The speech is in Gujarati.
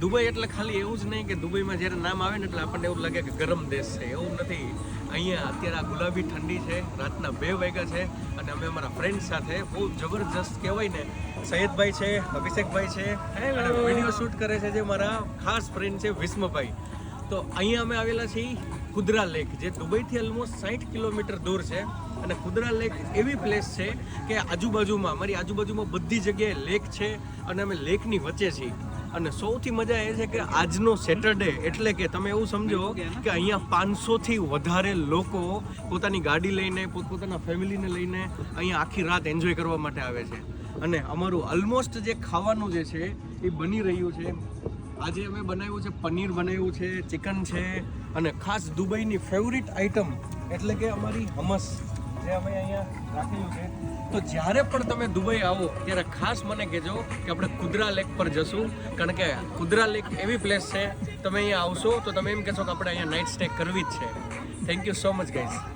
દુબઈ એટલે ખાલી એવું જ નહીં કે દુબઈમાં જ્યારે નામ આવે ને એટલે આપણને એવું લાગે કે ગરમ દેશ છે, એવું નથી. અહીંયા અત્યારે આ ગુલાબી ઠંડી છે, રાતના 2 વાગ્યા છે અને અમે અમારા ફ્રેન્ડ સાથે બહુ જબરજસ્ત કહેવાય ને, સૈયદભાઈ છે, અભિષેકભાઈ છે અને વિડીયો શૂટ કરે છે જે મારા ખાસ ફ્રેન્ડ છે વિસ્મભાઈ. તો અહીંયા અમે આવેલા છીએ કુદરા લેક, જે દુબઈથી ઓલમોસ્ટ 60 કિલોમીટર દૂર છે. અને કુદરા લેક એવી પ્લેસ છે કે આજુબાજુમાં અમારી આજુબાજુમાં બધી જગ્યાએ લેક છે અને અમે લેકની વચ્ચે છીએ. અને સૌથી મજા એ છે કે આજનો સેટરડે એટલે કે તમે એવું સમજો કે અહીંયા 500થી વધારે લોકો પોતાની ગાડી લઈને પોતપોતાના ફેમિલીને લઈને અહીંયા આખી રાત એન્જોય કરવા માટે આવે છે. અને અમારું ઓલમોસ્ટ જે ખાવાનું જે છે એ બની રહ્યું છે. આજે અમે બનાવ્યું છે પનીર બનાવ્યું છે, ચિકન છે અને ખાસ દુબઈની ફેવરિટ આઈટમ એટલે કે અમારી હમસ જે અમે અહીંયા રાખેલું છે. તો જ્યારે પણ તમે દુબઈ આવો ત્યારે ખાસ મને કહેજો કે આપણે કુદરા લેક પર જશું, કારણ કે કુદરા લેક એવી પ્લેસ છે તમે અહીંયા આવશો તો તમે એમ કહેશો કે આપણે અહીંયા નાઇટ સ્ટે કરવી જ છે. Thank you so much guys.